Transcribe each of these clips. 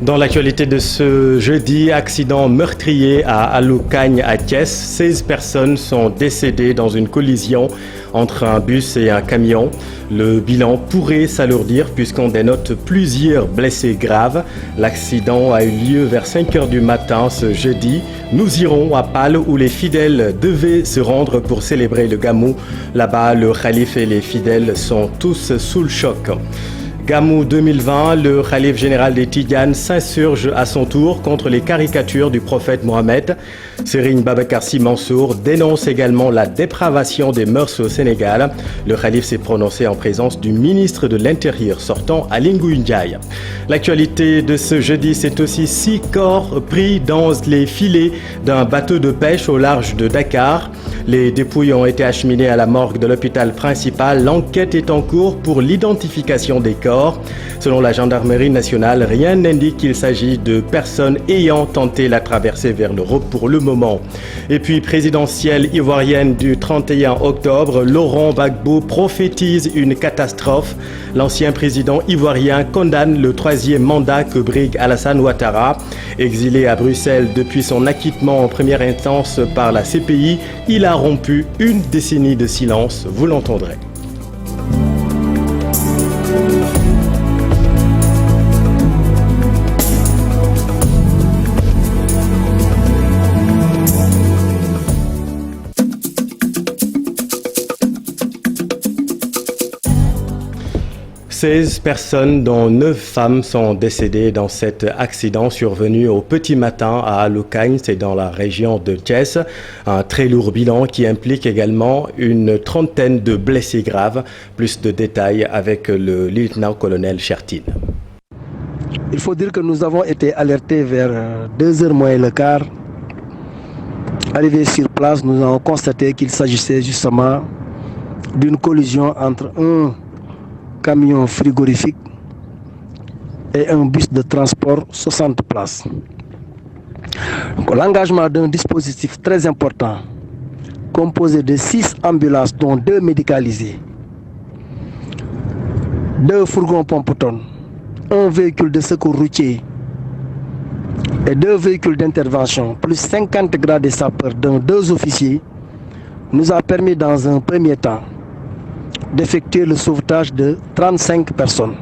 Dans l'actualité de ce jeudi, accident meurtrier à Aloucagne à Thiès. 16 personnes sont décédées dans une collision entre un bus et un camion. Le bilan pourrait s'alourdir puisqu'on dénote plusieurs blessés graves. L'accident a eu lieu vers 5 h du matin ce jeudi. Nous irons à Pâle où les fidèles devaient se rendre pour célébrer le Gamou. Là-bas, le khalife et les fidèles sont tous sous le choc. Gamou 2020, le khalife général des Tidjanes s'insurge à son tour contre les caricatures du prophète Mohamed. Serigne Babacar Sy Mansour dénonce également la dépravation des mœurs au Sénégal. Le khalife s'est prononcé en présence du ministre de l'Intérieur sortant, Aly Ngouille Ndiaye. L'actualité de ce jeudi, c'est aussi 6 corps pris dans les filets d'un bateau de pêche au large de Dakar. Les dépouilles ont été acheminées à la morgue de l'hôpital principal. L'enquête est en cours pour l'identification des corps. Selon la gendarmerie nationale, rien n'indique qu'il s'agit de personnes ayant tenté la traversée vers l'Europe pour le moment. Et puis, présidentielle ivoirienne du 31 octobre, Laurent Gbagbo prophétise une catastrophe. L'ancien président ivoirien condamne le 3e mandat que brigue Alassane Ouattara. Exilé à Bruxelles depuis son acquittement en première instance par la CPI, il a rompu une décennie de silence, vous l'entendrez. « 16 personnes, dont 9 femmes, sont décédées dans cet accident survenu au petit matin à Aloucagne, c'est dans la région de Thiès. Un très lourd bilan qui implique également une trentaine de blessés graves. Plus de détails avec le lieutenant-colonel Chertine. Il faut dire que nous avons été alertés vers 2h moins le quart. Arrivés sur place, nous avons constaté qu'il s'agissait justement d'une collision entre un camion frigorifique et un bus de transport 60 places. L'engagement d'un dispositif très important composé de 6 ambulances dont 2 médicalisées, 2 fourgons pompe-tonnes, un véhicule de secours routier et 2 véhicules d'intervention plus 50 grades de sapeurs dont 2 officiers nous a permis dans un premier temps d'effectuer le sauvetage de 35 personnes.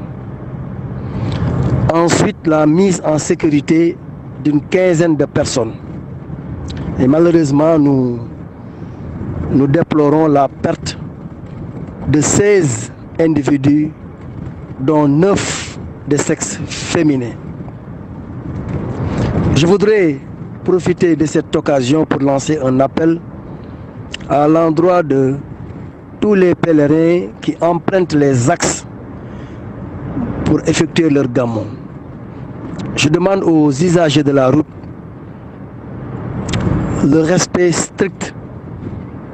Ensuite, la mise en sécurité d'une quinzaine de personnes. Et malheureusement, nous déplorons la perte de 16 individus, dont 9 de sexe féminin. Je voudrais profiter de cette occasion pour lancer un appel à l'endroit de tous les pèlerins qui empruntent les axes pour effectuer leur gamou. Je demande aux usagers de la route le respect strict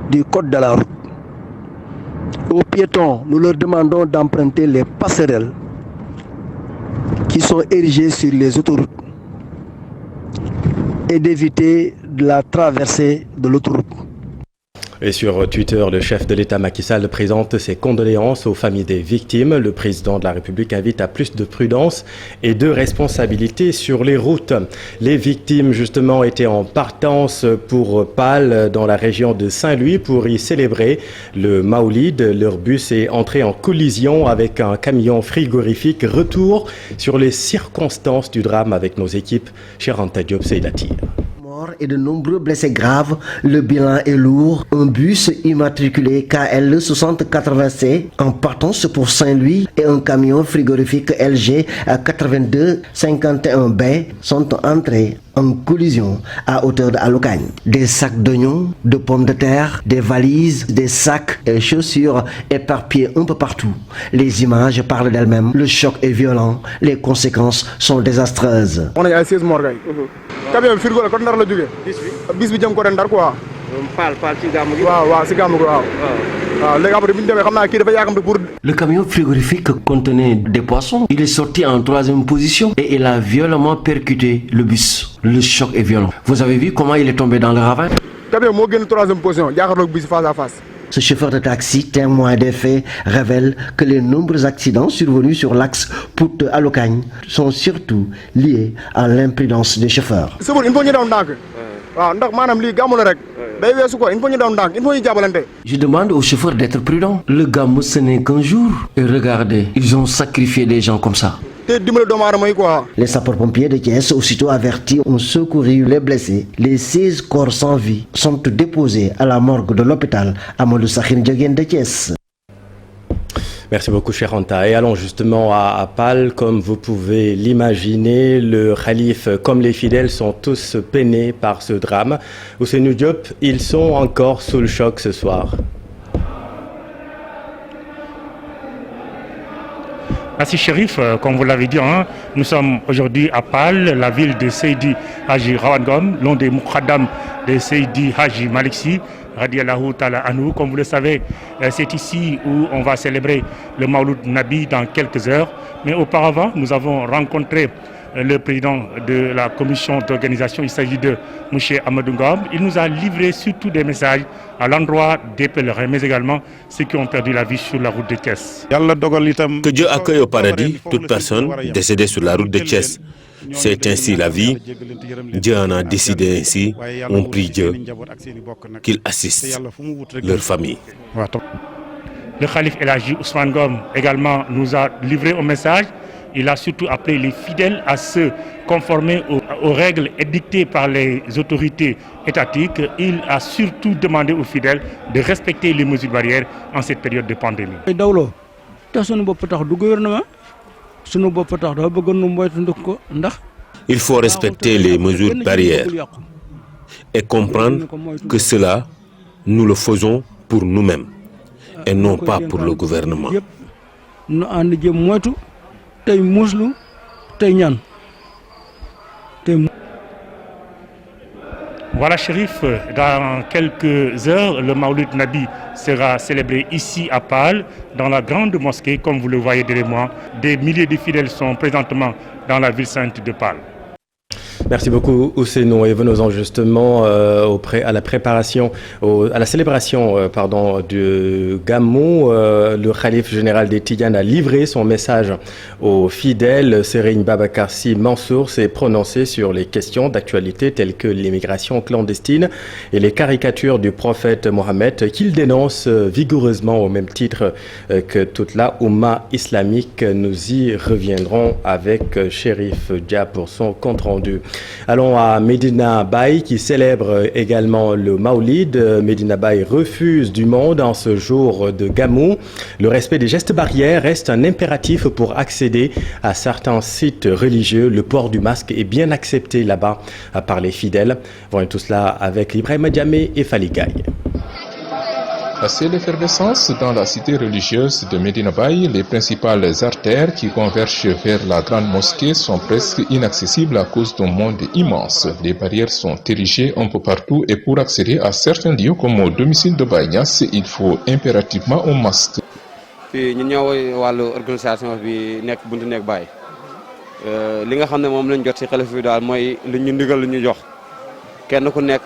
du code de la route. Aux piétons, nous leur demandons d'emprunter les passerelles qui sont érigées sur les autoroutes et d'éviter la traversée de l'autoroute. Et sur Twitter, le chef de l'État Macky Sall présente ses condoléances aux familles des victimes. Le président de la République invite à plus de prudence et de responsabilité sur les routes. Les victimes, justement, étaient en partance pour Pâle, dans la région de Saint-Louis, pour y célébrer le Maoulid. Leur bus est entré en collision avec un camion frigorifique. Retour sur les circonstances du drame avec nos équipes. Cheranta Diop Seydatir. Et de nombreux blessés graves, le bilan est lourd. Un bus immatriculé KL 6080C en partance pour Saint-Louis et un camion frigorifique LG 8251B sont entrés en collision à hauteur de Aloucagne. Des sacs d'oignons, de pommes de terre, des valises, des sacs et chaussures éparpillés un peu partout. Les images parlent d'elles-mêmes. Le choc est violent. Les conséquences sont désastreuses. On est à 16 morts. Camion frigo la ko Ndar la jógee. bis bi jëm ko Ndar quoi. Paal ci gàmmu gi. waaw ci gàmmu gi waaw. Léegi après bi ñu demee xam naa kii dafa yàkkamte pour. Le camion frigorifique contenait des poissons. Il est sorti en 3e position et il a violemment percuté le bus. Le choc est violent. Vous avez vu comment il est tombé dans le ravin? Camion moo génn 3e position jàkkaarloog bis face à face. Ce chauffeur de taxi, témoin des faits, révèle que les nombreux accidents survenus sur l'axe Pout-Alocagne sont surtout liés à l'imprudence des chauffeurs. Je demande aux chauffeurs d'être prudents. Le Gamou, ce n'est qu'un jour. Et regardez, ils ont sacrifié des gens comme ça. Les sapeurs-pompiers de Thiès, aussitôt avertis, ont secouru les blessés. Les 16 corps sans vie sont déposés à la morgue de l'hôpital Amadou Sakhir Ndiogène de Thiès. Merci beaucoup, cher Anta. Et allons justement à Pâle. Comme vous pouvez l'imaginer, le Khalif, comme les fidèles, sont tous peinés par ce drame. Ousseynou Diop, ils sont encore sous le choc ce soir. Merci Chérif, comme vous l'avez dit, nous sommes aujourd'hui à Pâle, la ville de Seydi Haji Rawangom, l'un des Moukhadam de Seydi Haji Maliksi, radiallahu ta'ala anhu. Comme vous le savez, c'est ici où on va célébrer le Mawlud Nabi dans quelques heures. Mais auparavant, nous avons rencontré le président de la commission d'organisation, il s'agit de M. Amadou Ngom. Il nous a livré surtout des messages à l'endroit des pèlerins, mais également ceux qui ont perdu la vie sur la route de Thiès. Que Dieu accueille au paradis toute personne décédée sur la route de Thiès. C'est ainsi la vie. Dieu en a décidé ainsi. On prie Dieu qu'il assiste leur famille. Le Khalif El Hadji Ousmane Ngom également nous a livré un message. Il a surtout appelé les fidèles à se conformer aux règles édictées par les autorités étatiques. Il a surtout demandé aux fidèles de respecter les mesures barrières en cette période de pandémie. Il faut respecter les mesures barrières et comprendre que cela, nous le faisons pour nous-mêmes et non pas pour le gouvernement. Voilà Chérif, dans quelques heures, le Mawlud Nabi sera célébré ici à Pâle, dans la grande mosquée, comme vous le voyez derrière moi. Des milliers de fidèles sont présentement dans la ville sainte de Pâle. Merci beaucoup Ousseynou et venons-en justement à la préparation, à la célébration du Gamou. Le Khalif général des Tidjanes a livré son message aux fidèles. Serigne Babacar Sy Mansour s'est prononcé sur les questions d'actualité telles que l'immigration clandestine et les caricatures du prophète Mohammed qu'il dénonce vigoureusement au même titre que toute la Oumma islamique. Nous y reviendrons avec Chérif Dia pour son compte-rendu. Allons à Medina Baye qui célèbre également le Maoulid. Medina Baye refuse du monde en ce jour de Gamou. Le respect des gestes barrières reste un impératif pour accéder à certains sites religieux. Le port du masque est bien accepté là-bas par les fidèles. Voyons tout cela avec Ibrahima Diamé et Fally Gaye. C'est l'effervescence dans la cité religieuse de Medina Baye. Les principales artères qui convergent vers la grande mosquée sont presque inaccessibles à cause d'un monde immense. Les barrières sont érigées un peu partout et pour accéder à certains lieux comme au domicile de Baye Niass, il faut impérativement un masque. Ñun ñoo wàllu organisation bi nekk buntu nekk Baye li nga xam ne moom lañ jot ci xalifa bi daal mooy lu ñu ndigal lu ñu jox kenn ku nekk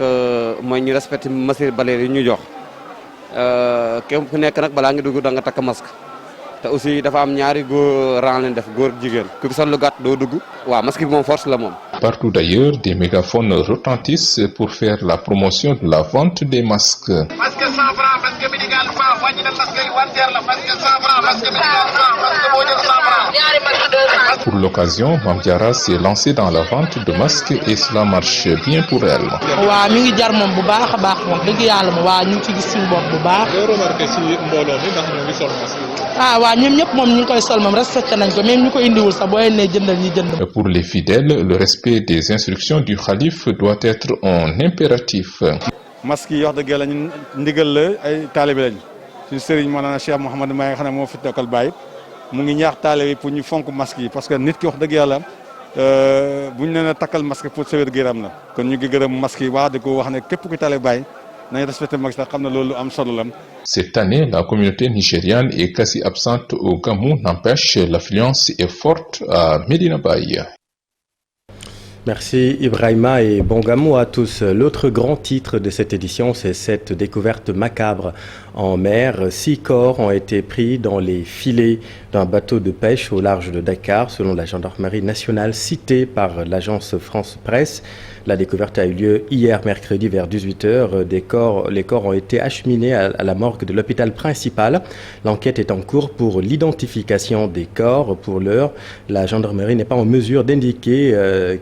mooy ñu respecté mesures barrières yi ñu jox. képp ku nekk nag balaa nga dugg da nga takk masque te aussi dafa am ñaari góor rang leen def góor jigéen ku sol lu gàtt doo dugg waaw masque bi moom force la moom. Partout d'ailleurs, des mégaphones retentissent pour faire la promotion de la vente des masques. Masque 100 francs, masque médical 100, wàññi na masque yi wanteer la masque 100 francs, masque médical 100, masque boo jël 100 francs. ñaari masque 200. Pour l'occasion, Mame Diarra s'est lancée dans la vente de masques et cela marche bien pour elle. waaw mi ngi jar moom bu baax a baax moom dëgg yàlla moom waa ñu ngi ci gis suñu bopp bu baax. loo remarqué ci mbooloo mi ndax ñu ngi sol masque. ah waaw ñoom ñëpp moom ñu ngi koy sol moom respecté nañ ko même ñu ko indiwul sax boo leen nee jëndal ñi jënd. Pour les fidèles, le respect des instructions du khalife doit être un impératif. masque yi wax dëgg yàlla ñun ndigal la ay taalibe lañ suñu sëriñ maanaam Cheikh Mouhamadou Maye nga xam ne moo fi tokkal Baye mu ngi ñaax taalibe yi pour ñu fonk masque yi parce que nit ki wax dëgg yàlla buñ leen a takkal masque pour sa wér-gu-yaram la kon ñu ngi gërëm masque yi wax di ko wax ne képp ku taalibe Baye nañ respecté masque ndax xam ne loolu am solo la. Cette année, la communauté nigériane est quasi absente au Gamou, n'empêche l'affluence est forte à Medina Baye. Merci Ibrahima et bon gamo à tous. L'autre grand titre de cette édition, c'est cette découverte macabre en mer. 6 corps ont été pris dans les filets d'un bateau de pêche au large de Dakar, selon la gendarmerie nationale citée par l'agence France Presse. La découverte a eu lieu hier mercredi vers 18h. Les corps ont été acheminés à la morgue de l'hôpital principal. L'enquête est en cours pour l'identification des corps. Pour l'heure, la gendarmerie n'est pas en mesure d'indiquer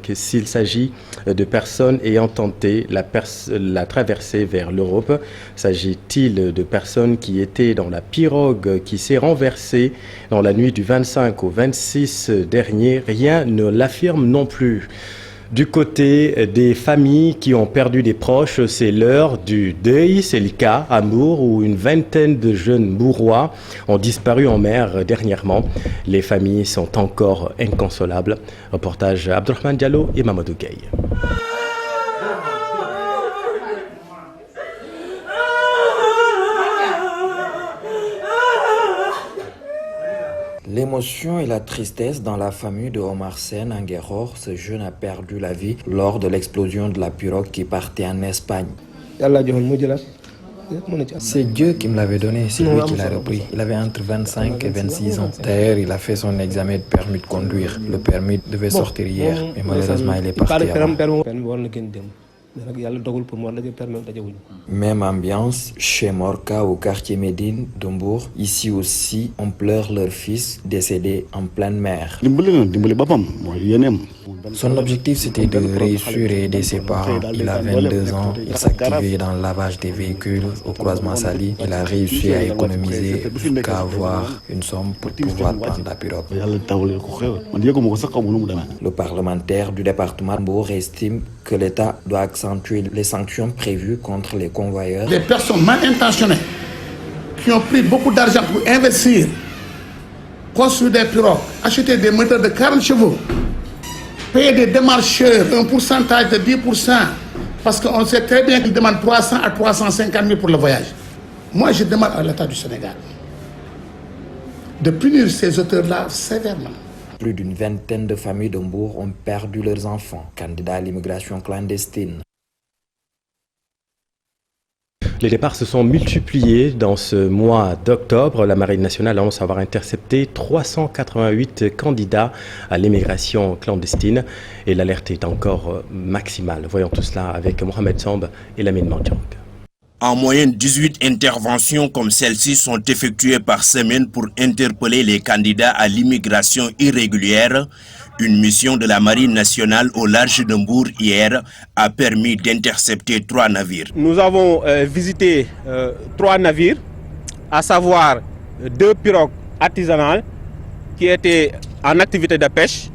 que s'il s'agit de personnes ayant tenté la traversée vers l'Europe. S'agit-il de personnes qui étaient dans la pirogue qui s'est renversée dans la nuit du 25 au 26 dernier? Rien ne l'affirme non plus. Du côté des familles qui ont perdu des proches, c'est l'heure du deuil. C'est le cas à Mour où une vingtaine de jeunes Mourois ont disparu en mer dernièrement. Les familles sont encore inconsolables. Reportage Abdourahmane Diallo et Mamadou Gueye. L'émotion et la tristesse dans la famille de Omar Sen en Guéror. Ce jeune a perdu la vie lors de l'explosion de la pirogue qui partait en Espagne. C'est Dieu qui me l'avait donné, c'est lui qui l'a repris. Il avait entre 25 et 26 ans. D'ailleurs, il a fait son examen de permis de conduire. Le permis devait sortir hier, mais malheureusement, il est parti avant. Même ambiance chez Morka au quartier Médine d'Ombourg. Ici aussi, on pleure leur fils décédé en pleine mer. Son objectif c'était de réussir et aider ses parents. Il a 22 ans, il s'activait dans le lavage des véhicules au croisement Sali. Il a réussi à économiser jusqu'à avoir une somme pour pouvoir prendre la pirogue. Le parlementaire du département Mbour estime que l'État doit accentuer les sanctions prévues contre les convoyeurs. Les personnes mal intentionnées qui ont pris beaucoup d'argent pour investir, construire des pirogues, acheter des moteurs de 40 chevaux, payer des démarcheurs un pourcentage de 10%, parce qu'on sait très bien qu'ils demandent 300 à 350 000 pour le voyage. Moi, je demande à l'État du Sénégal de punir ces auteurs-là sévèrement. Plus d'une vingtaine de familles d'Ombourg ont perdu leurs enfants, candidats à l'immigration clandestine. Les départs se sont multipliés dans ce mois d'octobre. La Marine nationale annonce avoir intercepté 388 candidats à l'immigration clandestine et l'alerte est encore maximale. Voyons tout cela avec Mohamed Samb et Lamine Mandiang. En moyenne, 18 interventions comme celle-ci sont effectuées par semaine pour interpeller les candidats à l'immigration irrégulière. Une mission de la Marine nationale au large de Mbour hier a permis d'intercepter 3 navires. Nous avons visité 3 navires, à savoir 2 pirogues artisanales qui étaient en activité de pêche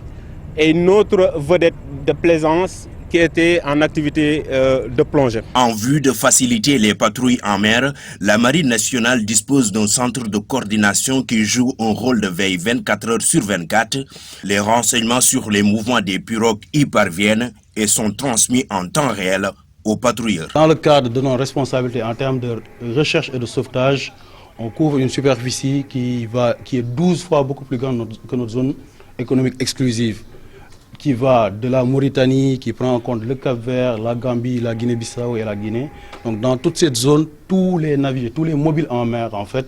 et une autre vedette de plaisance qui était en activité de plongée. En vue de faciliter les patrouilles en mer, la Marine nationale dispose d'un centre de coordination qui joue un rôle de veille 24 heures sur 24. Les renseignements sur les mouvements des pirogues y parviennent et sont transmis en temps réel aux patrouilleurs. Dans le cadre de nos responsabilités en termes de recherche et de sauvetage, on couvre une superficie qui est 12 fois beaucoup plus grande que notre zone économique exclusive, qui va de la Mauritanie, qui prend en compte le Cap-Vert, la Gambie, la Guinée-Bissau et la Guinée. Donc dans toute cette zone, tous les navires, tous les mobiles en mer en fait,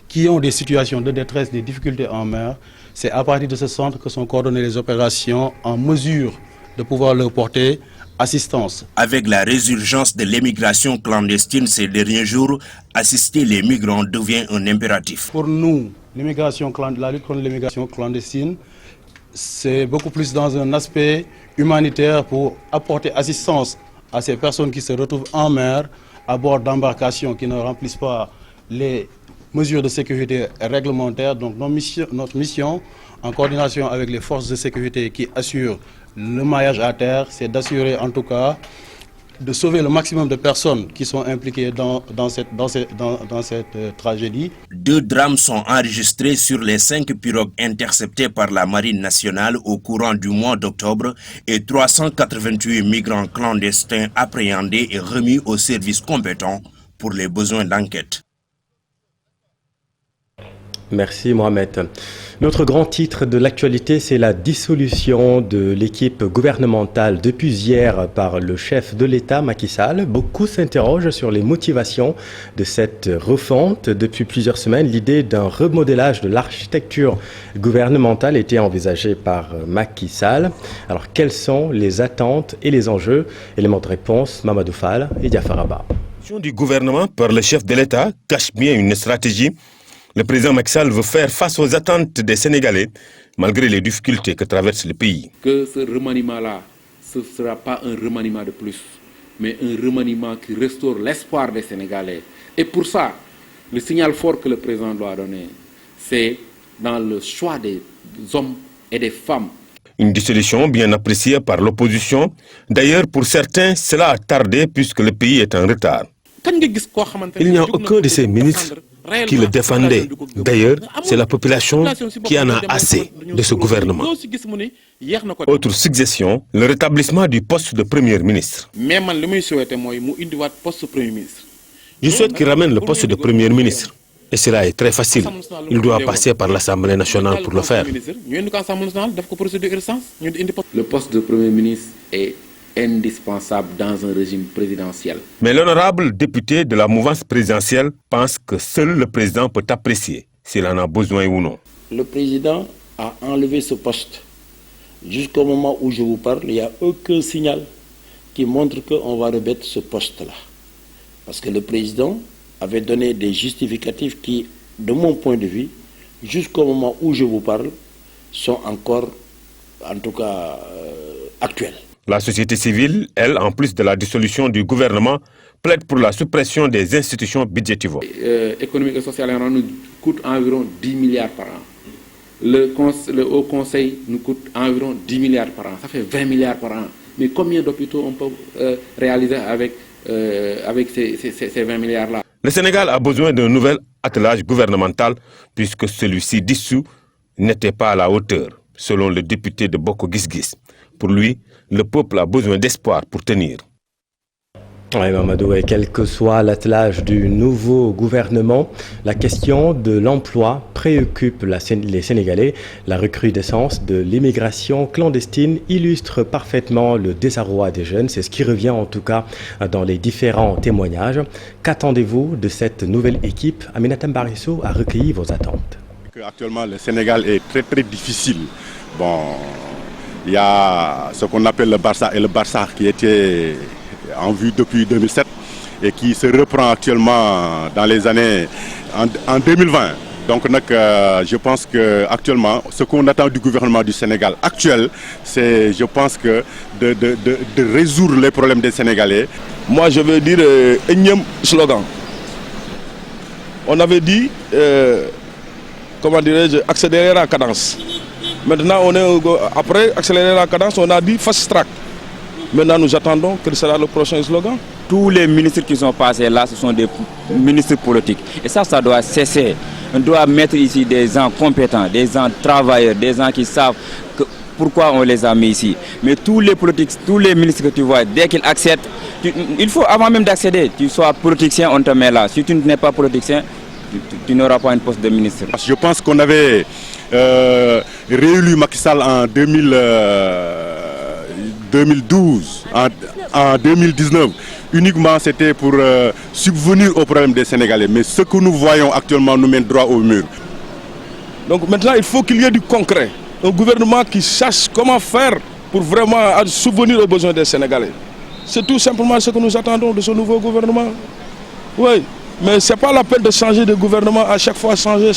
qui ont des situations de détresse, des difficultés en mer, c'est à partir de ce centre que sont coordonnées les opérations en mesure de pouvoir leur porter assistance. Avec la résurgence de l'immigration clandestine ces derniers jours, assister les migrants devient un impératif. Pour nous, la lutte contre l'immigration clandestine, c'est beaucoup plus dans un aspect humanitaire pour apporter assistance à ces personnes qui se retrouvent en mer à bord d'embarcations qui ne remplissent pas les mesures de sécurité réglementaires. Donc notre mission, en coordination avec les forces de sécurité qui assurent le maillage à terre, c'est d'assurer en tout cas de sauver le maximum de personnes qui sont impliquées dans cette tragédie. 2 drames sont enregistrés sur les 5 pirogues interceptées par la Marine nationale au courant du mois d'octobre et 388 migrants clandestins appréhendés et remis aux services compétents pour les besoins d'enquête. Merci Mohamed. L'autre grand titre de l'actualité, c'est la dissolution de l'équipe gouvernementale depuis hier par le chef de l'État, Macky Sall. Beaucoup s'interrogent sur les motivations de cette refonte. Depuis plusieurs semaines, l'idée d'un remodélage de l'architecture gouvernementale était envisagée par Macky Sall. Alors, quelles sont les attentes et les enjeux? Éléments de réponse, Mamadou Fall et Diafar Abba. L'action du gouvernement par le chef de l'État cache bien une stratégie. Le président Macky Sall veut faire face aux attentes des Sénégalais, malgré les difficultés que traverse le pays. Que ce remaniement-là, ce ne sera pas un remaniement de plus, mais un remaniement qui restaure l'espoir des Sénégalais. Et pour ça, le signal fort que le président doit donner, c'est dans le choix des hommes et des femmes. Une dissolution bien appréciée par l'opposition. D'ailleurs, pour certains, cela a tardé puisque le pays est en retard. Il n'y a aucun de ces ministres qui le défendait. D'ailleurs, c'est la population qui en a assez de ce gouvernement. Autre suggestion, le rétablissement du poste de Premier ministre. Je souhaite qu'il ramène le poste de Premier ministre. Et cela est très facile. Il doit passer par l'Assemblée nationale pour le faire. Le poste de Premier ministre est indispensable dans un régime présidentiel. Mais l'honorable député de la mouvance présidentielle pense que seul le président peut apprécier s'il en a besoin ou non. Le président a enlevé ce poste. Jusqu'au moment où je vous parle, il n'y a aucun signal qui montre qu'on va remettre ce poste-là. Parce que le président avait donné des justificatifs qui, de mon point de vue, jusqu'au moment où je vous parle, sont encore, en tout cas, actuels. La société civile, elle, en plus de la dissolution du gouvernement, plaide pour la suppression des institutions budgétivores. Économique et social nous coûte environ 10 milliards par an. Le Haut Conseil nous coûte environ 10 milliards par an. Ça fait 20 milliards par an. Mais combien d'hôpitaux on peut réaliser avec ces 20 milliards-là? Le Sénégal a besoin d'un nouvel attelage gouvernemental puisque celui-ci dissous n'était pas à la hauteur, selon le député de Boko Gisgis. Pour lui, le peuple a besoin d'espoir pour tenir. Oui, Mamadou, et quel que soit l'attelage du nouveau gouvernement, la question de l'emploi préoccupe les Sénégalais. La recrudescence de l'immigration clandestine illustre parfaitement le désarroi des jeunes. C'est ce qui revient en tout cas dans les différents témoignages. Qu'attendez-vous de cette nouvelle équipe? Aminata Mbarisso a recueilli vos attentes. Actuellement, le Sénégal est très très difficile. Bon, il y a ce qu'on appelle le Barça et le Barça qui était en vue depuis 2007 et qui se reprend actuellement dans les années en 2020. Donc je pense que actuellement ce qu'on attend du gouvernement du Sénégal actuel, c'est je pense que de résoudre les problèmes des Sénégalais. Moi je veux dire énième slogan. On avait dit comment dirais-je, accélérer la cadence. Maintenant on est après accélérer la cadence, on a dit fast track. Maintenant, nous attendons quel sera le prochain slogan. Tous les ministres qui sont passés là, ce sont des ministres politiques. Et ça doit cesser. On doit mettre ici des gens compétents, des gens travailleurs, des gens qui savent pourquoi on les a mis ici. Mais tous les politiques, tous les ministres que tu vois, dès qu'ils accèdent, il faut avant même d'accéder, tu sois politicien, on te met là. Si tu n'es pas politicien, tu n'auras pas un poste de ministre. Je pense qu'on avait réélu Macky Sall en 2012, en 2019, uniquement c'était pour subvenir aux problèmes des Sénégalais. Mais ce que nous voyons actuellement nous mène droit au mur. Donc maintenant, il faut qu'il y ait du concret. Un gouvernement qui sache comment faire pour vraiment subvenir aux besoins des Sénégalais. C'est tout simplement ce que nous attendons de ce nouveau gouvernement. Oui, mais ce n'est pas la peine de changer de gouvernement à chaque fois, changer.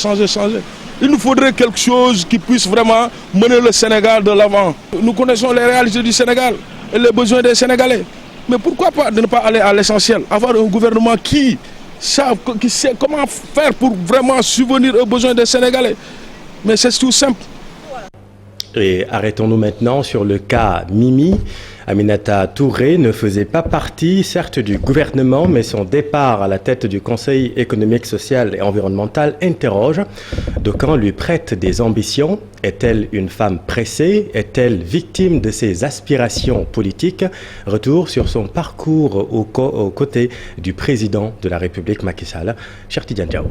Il nous faudrait quelque chose qui puisse vraiment mener le Sénégal de l'avant. Nous connaissons les réalités du Sénégal et les besoins des Sénégalais. Mais pourquoi pas ne pas aller à l'essentiel, avoir un gouvernement qui sait comment faire pour vraiment subvenir aux besoins des Sénégalais. Mais c'est tout simple. Et arrêtons-nous maintenant sur le cas Mimi. Aminata Touré ne faisait pas partie, certes, du gouvernement, mais son départ à la tête du Conseil économique, social et environnemental interroge. D'aucuns lui prêtent des ambitions. Est-elle une femme pressée? Est-elle victime de ses aspirations politiques? Retour sur son parcours aux côtés du président de la République, Macky Sall, Cheikh Tidiane Diao.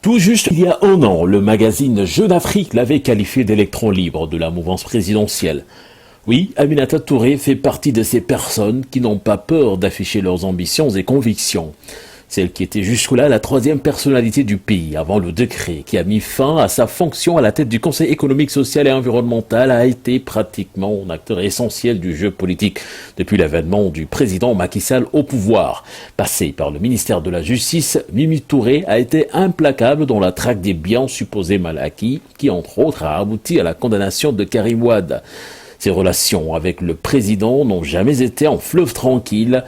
Tout juste il y a un an, le magazine Jeune Afrique l'avait qualifié d'électron libre de la mouvance présidentielle. Oui, Aminata Touré fait partie de ces personnes qui n'ont pas peur d'afficher leurs ambitions et convictions. Celle qui était jusque-là la troisième personnalité du pays avant le décret qui a mis fin à sa fonction à la tête du Conseil économique, social et environnemental a été pratiquement un acteur essentiel du jeu politique depuis l'avènement du président Macky Sall au pouvoir. Passé par le ministère de la Justice, Mimi Touré a été implacable dans la traque des biens supposés mal acquis qui, entre autres, a abouti à la condamnation de Karim Wade. Ses relations avec le président n'ont jamais été en fleuve tranquille.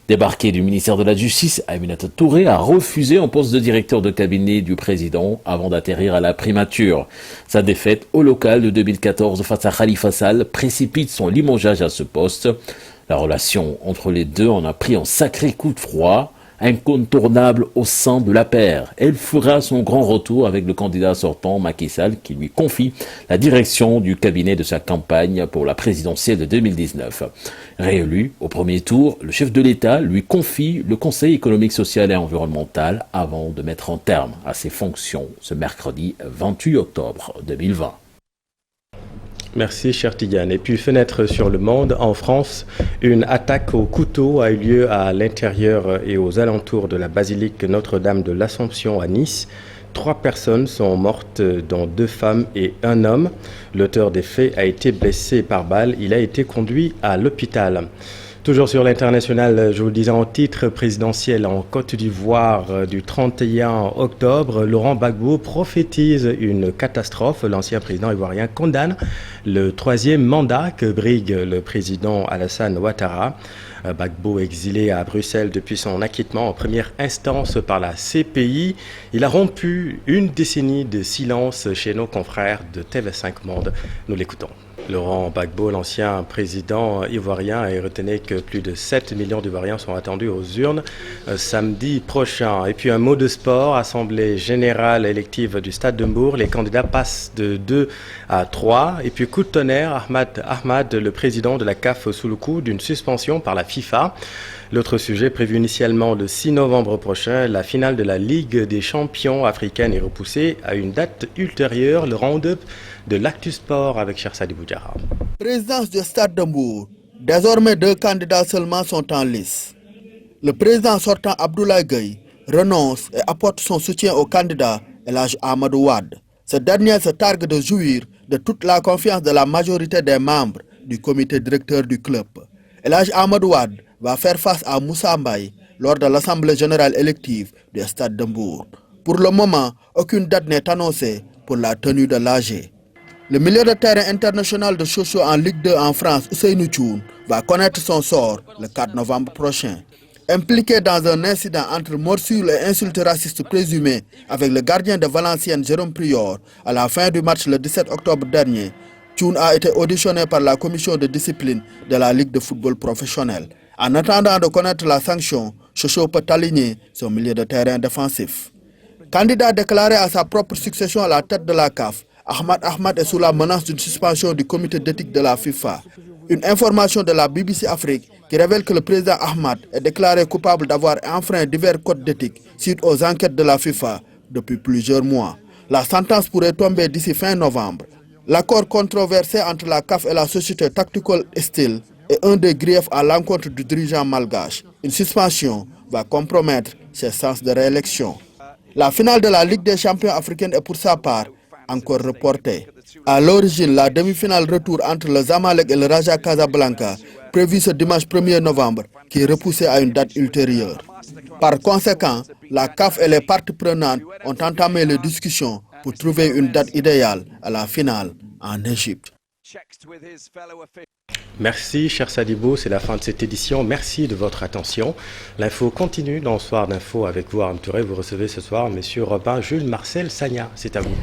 Débarqué du ministère de la Justice, Aminata Touré a refusé un poste de directeur de cabinet du président avant d'atterrir à la primature. Sa défaite au local de 2014 face à Khalifa Sall précipite son limogeage à ce poste. La relation entre les deux en a pris un sacré coup de froid, incontournable au sein de la paire. Elle fera son grand retour avec le candidat sortant Macky Sall qui lui confie la direction du cabinet de sa campagne pour la présidentielle de 2019. Réélu au premier tour, le chef de l'État lui confie le Conseil économique, social et environnemental avant de mettre un terme à ses fonctions ce mercredi 28 octobre 2020. Merci, cher Tidiane. Et puis, fenêtre sur le monde, en France, une attaque au couteau a eu lieu à l'intérieur et aux alentours de la basilique Notre-Dame de l'Assomption à Nice. 3 personnes sont mortes, dont 2 femmes et 1 homme. L'auteur des faits a été blessé par balle. Il a été conduit à l'hôpital. Toujours sur l'international, je vous le disais en titre présidentiel en Côte d'Ivoire du 31 octobre, Laurent Gbagbo prophétise une catastrophe. L'ancien président ivoirien condamne le 3e mandat que brigue le président Alassane Ouattara. Gbagbo, exilé à Bruxelles depuis son acquittement en première instance par la CPI, il a rompu une décennie de silence chez nos confrères de TV5 Monde. Nous l'écoutons. Laurent Gbagbo, l'ancien président ivoirien, et retenez que plus de 7 millions d'Ivoiriens sont attendus aux urnes samedi prochain. Et puis un mot de sport, assemblée générale élective du Stade de Mbour, les candidats passent de 2 à 3. Et puis coup de tonnerre, Ahmad, le président de la CAF, sous le coup d'une suspension par la FIFA. L'autre sujet prévu initialement le 6 novembre prochain, la finale de la Ligue des champions africaine est repoussée à une date ultérieure. Le round-up de l'Actu Sport avec Cher Sadibou Diarra. Présidence du Stade de Mbour. Désormais 2 candidats seulement sont en lice. Le président sortant Abdoulaye Gueye renonce et apporte son soutien au candidat El Hadj Amadou Wade. Ce dernier se targue de jouir de toute la confiance de la majorité des membres du comité directeur du club. El Hadj Amadou Wade va faire face à Moussa Mbaye lors de l'Assemblée générale élective du Stade de Mbour. Pour le moment, aucune date n'est annoncée pour la tenue de l'AG. Le milieu de terrain international de Sochaux en Ligue 2 en France, Ousseynou Thioune, va connaître son sort le 4 novembre prochain. Impliqué dans un incident entre morsures et insultes racistes présumées avec le gardien de Valenciennes Jérôme Prior à la fin du match le 17 octobre dernier, Thioune a été auditionné par la commission de discipline de la Ligue de football professionnel. En attendant de connaître la sanction, Sochaux peut aligner son milieu de terrain défensif. Candidat déclaré à sa propre succession à la tête de la CAF, Ahmad est sous la menace d'une suspension du comité d'éthique de la FIFA. Une information de la BBC Afrique qui révèle que le président Ahmad est déclaré coupable d'avoir enfreint divers codes d'éthique suite aux enquêtes de la FIFA depuis plusieurs mois. La sentence pourrait tomber d'ici fin novembre. L'accord controversé entre la CAF et la société Tactical Steel est un des griefs à l'encontre du dirigeant malgache. Une suspension va compromettre ses chances de réélection. La finale de la Ligue des champions africaine est pour sa part encore reportée. À l'origine, la demi-finale retour entre le Zamalek et le Raja Casablanca, prévue ce dimanche 1er novembre, qui est repoussée à une date ultérieure. Par conséquent, la CAF et les parties prenantes ont entamé les discussions pour trouver une date idéale à la finale en Égypte. Merci, cher Sadibou, c'est la fin de cette édition. Merci de votre attention. L'info continue dans Soir d'Info avec vous, Aram Touré. Vous recevez ce soir M. Robin Jules Marcel Sagna. C'est à vous.